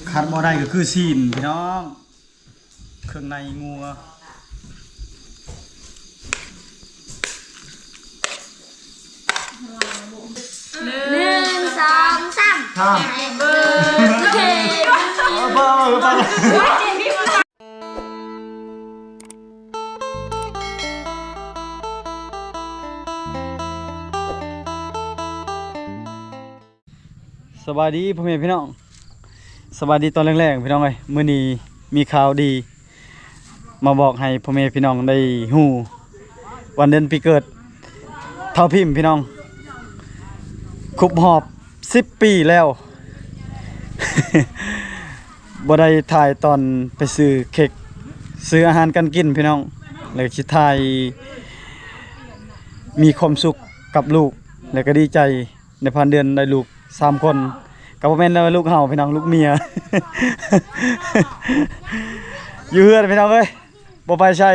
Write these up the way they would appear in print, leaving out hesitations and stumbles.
คัดบ่ได้ก็คือซีนพี่น้องเครื่องในงัว1 2 3ครับเบอร์เสบายดีพ่อแม่พี่น้องสบายดีตอนแรกๆพี่น้องเอ้ยมื้อนี้มีข่าวดีมาบอกให้พ่อแม่พี่น้องได้ฮู้วันเดือนปีเกิดเท่าพิมพ์พี่น้องครบรอบ10 ปีแล้ว บ่ได้ถ่ายตอนไปซื้อเค้กซื้ออาหารกันกินพี่น้องแล้วสิถ่ายมีความสุขกับลูกแล้วก็ดีใจในพันเดือนได้ลูก3 คนก็บ่แม่นลูกเฮาพี่น้องลูกเมีย อยู่เฮือนพี่น้องเอ้ยบ่ไปใช่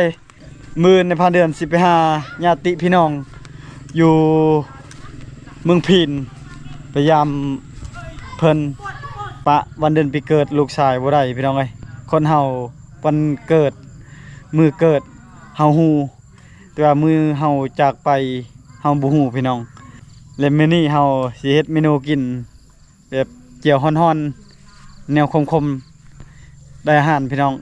มื้อในพันเดือนสิไปหาญาติพี่น้องอยู่เมืองพินพยายามเพิ่นปะวันเดือนปีเกิดลูกชายบ่ได้พี่น้องเอ้ยคนเฮาวันเกิดมือเกิดเฮาฮู้แต่ว่ามือเฮาจากไปเฮาบ่ฮู้พี่น้องและมื้อนี้เฮาสิเฮ็ดเมนูกินแบบเจียวฮ้อนๆแนวคมๆได้อาหารพี่น้อง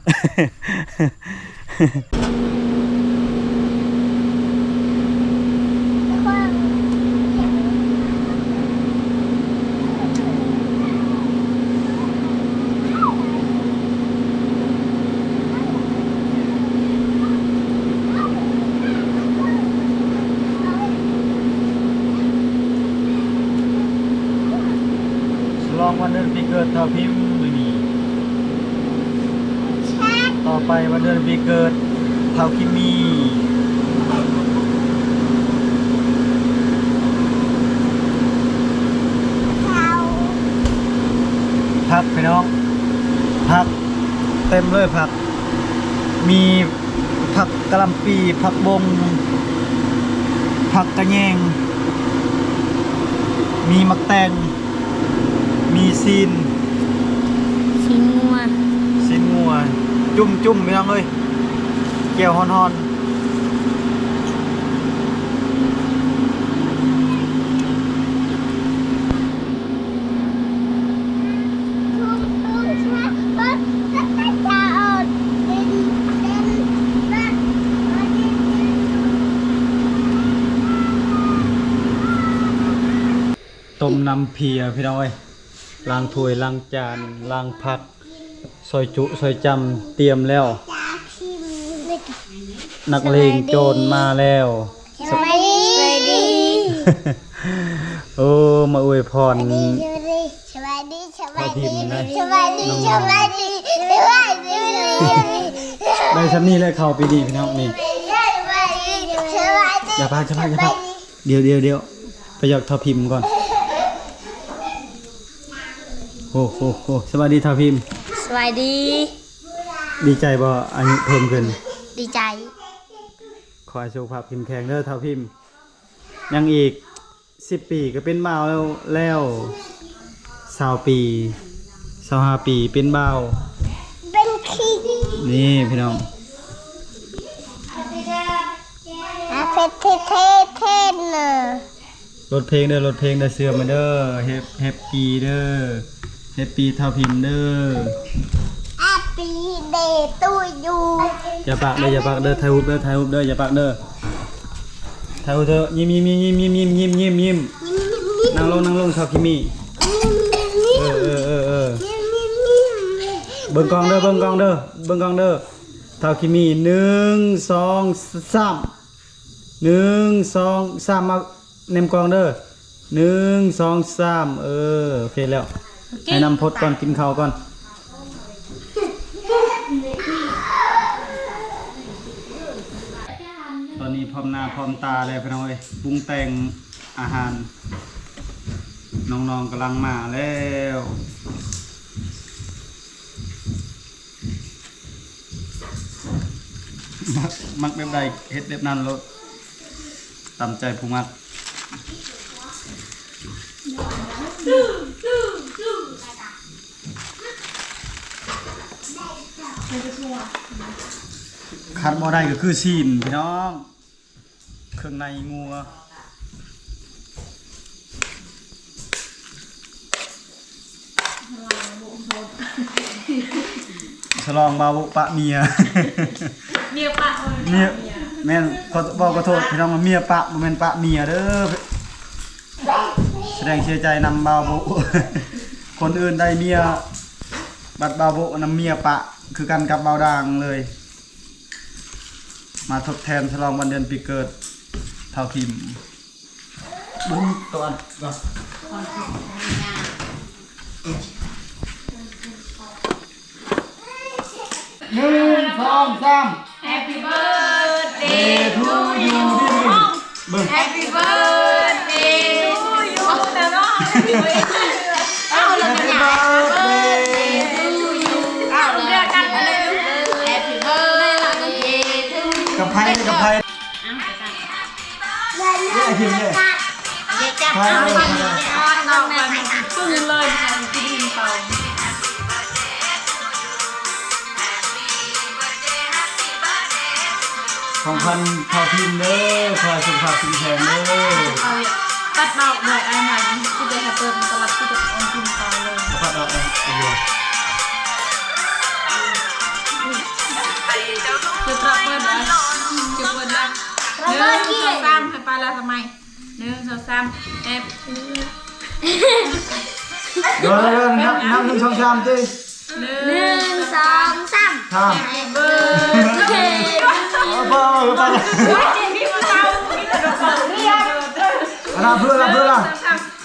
ลองวันเดือนปีเกิดเท่าพิมพ์มื้อนี้ต่อไปวันเดือนปีเกิดเท่าคิมีผักพี่น้องผักเต็มเลยผักมีผักกะหล่ำปีผักบงผักกระแยงมีมักแตงมีซีนงัวจุ่มพี่น้องเอ้ยแก้วฮ้อนๆต้มน้ำเพียพี่น้องเอ้ยล้างถ้วยล้างจานล้างผักซอยจุซอยจำเตรียมแล้วนักเลงโจรมาแล้วสวัสดี โอ้มาอวยพรสวัสดีได้ชั้นนี้เลยเข้าปีดีพี่น้องนี่อย่าพากเดี๋ยวไปหยอกทอพิมพ์ก่อนโอ้สวัสดีทอพิมพ์สวัสดีดีใจบ่อายุเพิ่มขึ้นดีใจขอให้สุขภาพเข้มแข็งเด้อทอพิมพ์ยังอีก10 ปีก็เป็นบ่าวแล้ว20 ปี25 ปีเป็นบ่าวเป็นขี้นี่พี่น้องเพชรเท่เนอะรถเพลงเด้อเสื้อมาเด้อแฮปปี้เด้อแฮปปี้เท่าพิมพ์เด้อแฮปปี้เดย์ตู้ยูอย่าปากเด้อถ่ายรูปเด้ออย่าปากเด้อถ่ายรูปเถอะยิ้มนั่งลงชอบคิมิเบิ่งกล้องเด้อเท่าคิมิ1 2 3มาเนมกล้องเด้อ1 2 3โอเคแล้วให้นำพดก่อนกินข้าวก่อนตอนนี้พร้อมหน้าพร้อมตาเลยพี่น้องเอ้ยปรุงแต่งอาหารน้องๆกำลังมาแล้วมักแบบใดเฮ็ดแบบนั้นโลดตามใจผู้มัก คัดบ่ได้ก็คือซีนพี่น้องเครื่องในงัวฉลองบาวปะเมีย เมียปะ เมียแม่นขอบอกขอโทษพี่น้องว่าเมียปะบ่แม่นปะเมียเด้อแสดงเสียใจนำบาวบุ คนอื่นได้เมียบัดบาวบุนำเมียปะคือกันกับบาวด่างเลย มาทดแทนฉลองวันเดือนปีเกิดเท่าพิมพ์บึ้งตัวก่อนหนึ่งสองสาม Happy birthday to you เบิ่ง Happy birthday to you แต่เนาะ Happy birthday เอาเลยกันอย่า Birthday to you เอาเรียกกันเลย Happy birthday to you กับไพ่กับไพ่เย้พิมพ์เลย เย้จับเอาเลยเอาไปปึ้งเลยกินเปล่า ของพันเท่าพิมพ์เด้อขอสุขภาพแข็งแรงเด้อ เอาตัดดอกเลยไอ้ไหนที่จะให้เปิดตลาดที่จะออนกินต่อเลย พัดเอาเดียว จะปรับเปิดนะจะเปิดละ1 2 3ให้ไปแล้วทำไม1 2 3แอบ เดี๋ยวนับหนึ่งสองสามตี 1 2 3 ทำ เบิร์ดเดย์ เอาไปเอาไป ว่าจริงพี่มาเต้าพี่จะโดนเปิดพี่ยัง เอาเพื่อนละเพื่อนละ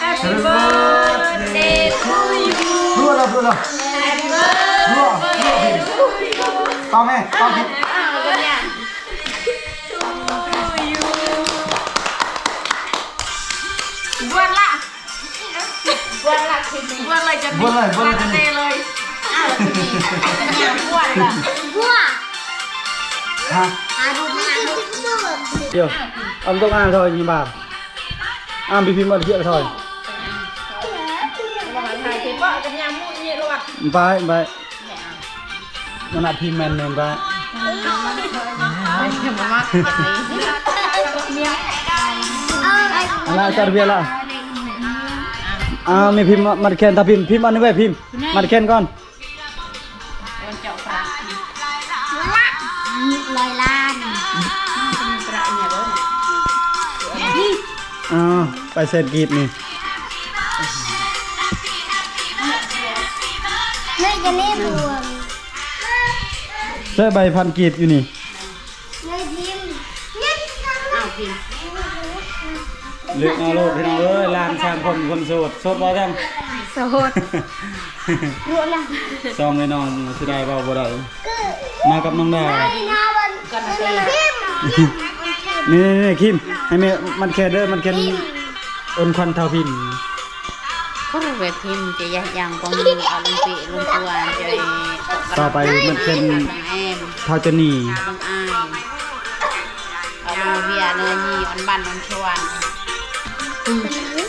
Happy birthday to you เพื่อนละเพื่อนละ Happy birthday to you เป้าแม่เป้าผิด to you บวนละบวนละคืนนี้บวนเลยจะบวนเลยจะเตะเลยอ้าวคืนนี้เนี่ยบวนละ หัว ฮะ ดูมาดู เดี๋ยวเอาต้องอ่านถอยยี่บาทอ่านพิมพ์มาเทียบถอย บอกให้ถ่ายคลิปว่าจะยังมุ่งเยี่ยรวด ไปมันอ่านพิมพ์แมนไป ไม่ใช่มาเนี่ย อะไรจัดเบียร์ละมีพิมพ์มัดแขนถ้าพิมพ์อันนี้ไว้พิมพ์มัดแขนก่อน วันเจ้าปลา ลอยล้าน ปลาเนี่ยเลย ไปเศษกีบนี่ เลยจะเล่บวง เสื้อใบพันกีบอยู่นี่ เลยพิมพ์เนี่ย อ้าวพิมพ์ เลือกเอาโลดพี่น้องเอ้ยลาน3 คนโสดบ่จัง โสด รัวละ ซองเลยน้องสิได้เว้าบ่ได้มากับน้องดา ไอ้นาวันกันพิมพ์ นี่คิมให้แม่มันแค่เด้อมันแค่อนควันเท่าพิมพ์ ก็เวทพิมพ์จะยังกองมือเอาลงปีลงตัวจะ ต่อไปมันเป็น แอม เท่าจะหนี ลงอายเอาโมเวียเนยยีออนบันออนชวน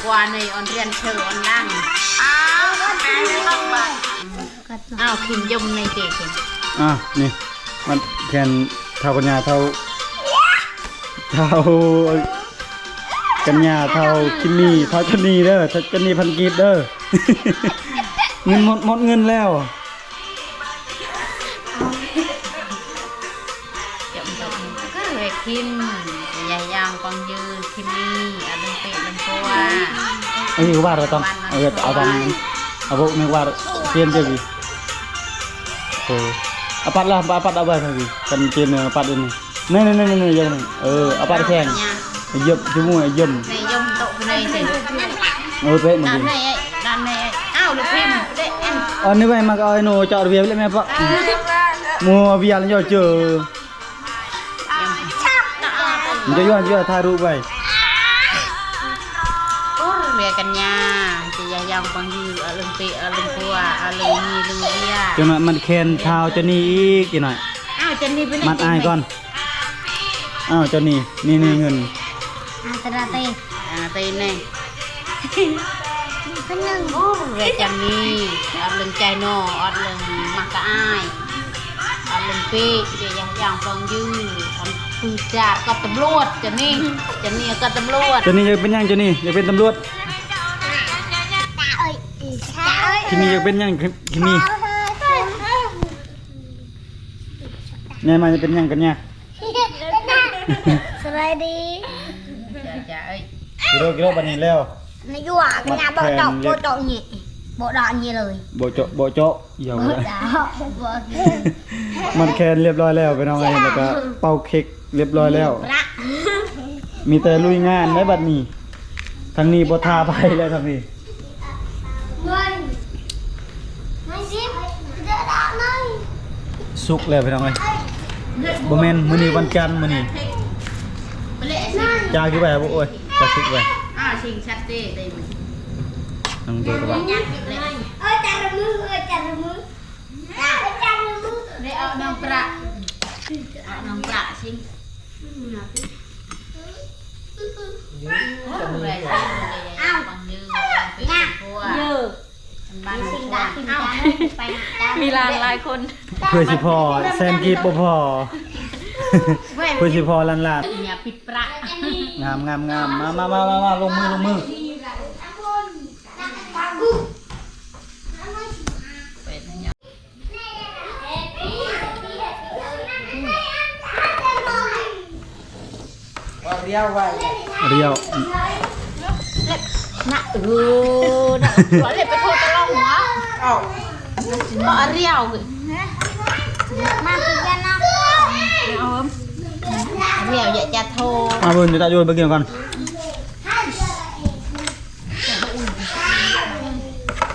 กว่าเนยออนเรียนเชิญออนนั่งอ้าวพิมพ์ยมในเด็ก นี่มันแค่เท่ากัญญาเท่ากัญญาเท่าคิมมี่เท่าจะหนีเด้อเท่าจะหนีพันกีบเด้อ เงินหมดเงินแล้ว ก็เวทพิมพ์ใหญ่ยางกองยืนพิมมี่อารมณ์เปลำตัว ว่าเราต้องเอาตามเอาพวกนึกว่าเตรียมจะดีเอาปัดละปัดเอาไปทางนี้กันเตรียมปัดอันนี้นี่ยังเอาปัดแข่งเย็บชั่วโมงเย็บ ในยมโตในสิ เป๊ะมัน ด้าน ดี ในด้านในอ้าวลูกพิมพ์เด็ก อันนี้ไว้มาเอาไอ้หนูจอดเวียเลยแม่ปะมัวเวียแล้วเจอมันจะย้อนถ่ายรูปไว้ โอ้เรียกันยาจะยายองกองยืนอารมณ์เปอารมณ์ตัวอารมณ์มีลุงเบีย จังหน่อยมันแคนเท้าจะนี่อีกจังหน่อย อ้าวจะนี่เป็น มัดอายก่อนจะนี่เงิน ตราเต้ ตีนนี่ คนหนึ่ง โอ้เรียกันนี่อารมณ์ใจโนอารมณ์มักกะอายอ ลงปีจะอย่างฟังยืนคือจากกับตำรวจจะนี่กับตำรวจ เจนี่อยากเป็นหยังเจนี่อยากเป็นตำรวจ ตาเอ้ยตาเอ้ย คิมี่อยากเป็นหยังคิมี่แม่มาจะเป็นหยังกันเนี่ย สบายดี จะเอ้ย กิโลบันนี้แล้ว ในยั่วกันนะบ่ดอกนี่บ่ดอกนี่เลย โบเจาะเหี่ยวเลย จ้าบ่ มันแคนเรียบร้อยแล้วไปน้องไอ้แล้วก็เป่าเค้กเรียบร้อยแล้ว ละ มีแต่ลุยงานในบัดนี้ทางนี้บ่ทาไปแล้วทางนี้ เงินไม่ซิบเดือดร้อนเลย สุกแล้วไปน้องไอ้บ่แม่นมื้อนี้วันจันทร์มื้อนี้ ไปเลย จ้าคือไปบ่โอ้ยจะสุกไป ชิงชัดเด้ได้มั้ย น้องเด็กก็ว่า ยักษ์เลย จับมือจับมือจับมือ ได้เอาน้องประชิงอ้าวฟังยืนเยอะบ้านสิงดาไป มีลานหลายคน เพื่อสิพอแซนกีบบ่พอเพื่อสิพอลันลาด เนี่ยปิดประ งามมาลงมือ เรียว น่ะน่ะหัวเลยไปโทษตะล่องหัวบ่เรียวมากินกันนะ เรียวอย่าจะโทร มาบุญจะตาโยนไปกินก่อน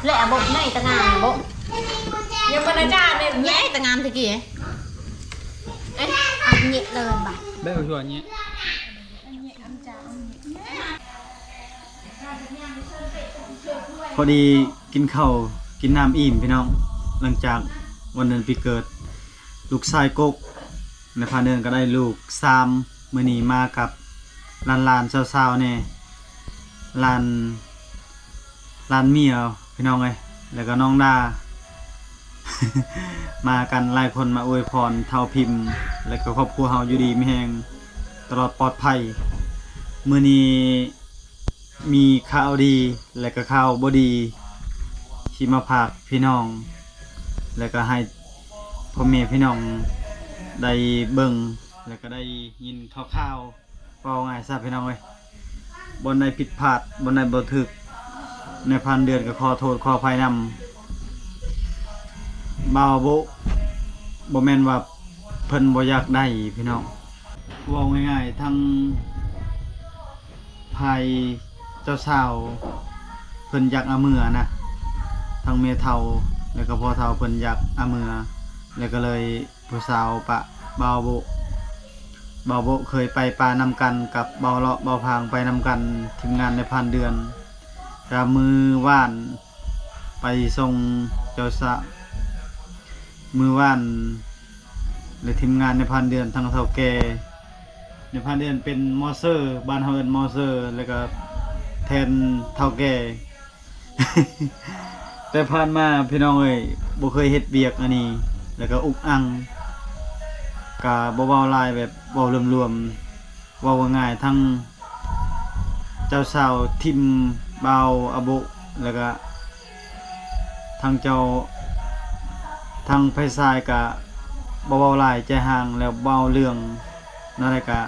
และบทในตะงามบ่ ยังบรรจาเนี่ย แย่ตะงามตะกี้ อันนี้เลยบ่ะ แบ่งชัวร์นี้พอดีกินข้าวกินน้ำอิ่มพี่น้องหลังจากวันเดือนปีเกิดลูกชายกกในพาเดินก็ได้ลูก3มื้อนี้มากับลานๆเศร้าๆเนี่ยลานเมียพี่น้องเอ้ยแล้วก็น้องดา มากันหลายคนมาอวยพรเท่าพิมพ์ แล้วก็ครอบครัวเฮาอยู่ดีมีแฮงตลอดปลอดภัยมื้อนี้มีข่าวดีและก็ข่าวบ่ดีที่มาฝากพี่น้อง แล้วก็ให้พ่อแม่พี่น้องได้เบิ่งแล้วก็ได้ยินข่าวๆเว้าง่ายซะพี่น้องเอ้ยบ่ได้ผิดพลาดบ่ได้บ่ถูกในพันเดือนก็ขอโทษขออภัยนำบ่าวบ่แม่นว่าเพิ่นบ่อยากได้พี่น้องเว้าง่ายๆทั้งภัยเจ้าสาวเพิ่นอยากเอามือนะทั้งเมียเฒ่าแล้วก็พ่อเฒ่าเพิ่นอยากเอามือแล้วก็เลยผู้สาวปะบ่าวโบเคยไปปานำกันกับบ่าวเลาะบ่าวพางไปนำกันทีมงานในพันเดือนก็มือว่านไปส่งเจ้าสาวมือว่านและทีมงานในพันเดือนทั้งเฒ่าแก่ในพันเดือนเป็นมอเซอร์บ้านเฮาเอิ้นมอเซอร์แล้วก็แทนเฒ่าแก่ แต่ผ่านมาพี่น้องเอ้ยบ่เคยเฮ็ดเบียกอันนี้แล้วก็อุกอังก็บ่เว้าหลายแบบเว้ารวมๆเว้าง่ายทั้งเจ้าสาวทิมเบาอบุแล้วก็ทั้งเจ้าทั้งไผซายก็บ่เว้าหลายใจห่างแล้วเว้าเรื่องนั่นแหละก็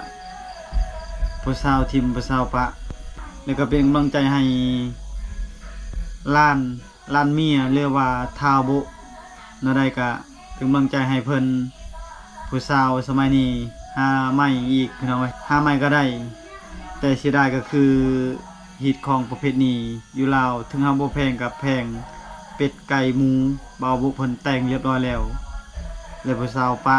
ผู้สาวทิมผู้สาวปะแล้วก็เป็นกำลังใจให้ล้านเมียเรียกว่าทาวบุนั่นได้ก็เป็นกำลังใจให้เพิ่นผู้สาวสมัยนี้หาใหม่อีกพี่น้องเอ้ยหาใหม่ก็ได้แต่เสียดายก็คือฮิตของประเภทนี้อยู่ลาวถึงเฮาบ่แพงกับแพงเป็ดไก่หมูบ่าวบุเพิ่นแต่งเรียบร้อยแล้วแล้วผู้สาวปะ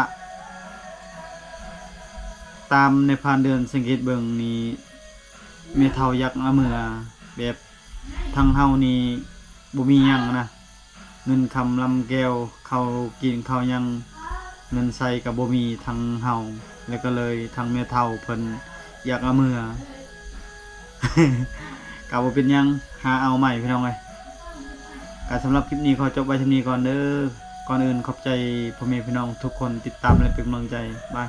ตามในผ่านเดือนสังเกตเบิ่งนี้แม่เฒ่ายักษ์เอามือแบบทั้งเฮานี่บ่มีหยังนะเงินคำลำแก้วเขากินเขายังเงินใส่ก็บ่มีทั้งเฮาแล้วก็เลยทั้งแม่เฒ่าเพิ่นอยากเอามือ ก็บ่เป็นหยังหาเอาใหม่พี่น้องเอ้ยก็สำหรับคลิปนี้ขอจบไว้เท่านี้ก่อนเด้อ ก่อนอื่นขอบใจพ่อแม่พี่น้องทุกคนติดตามและเป็นกำลังใจบาย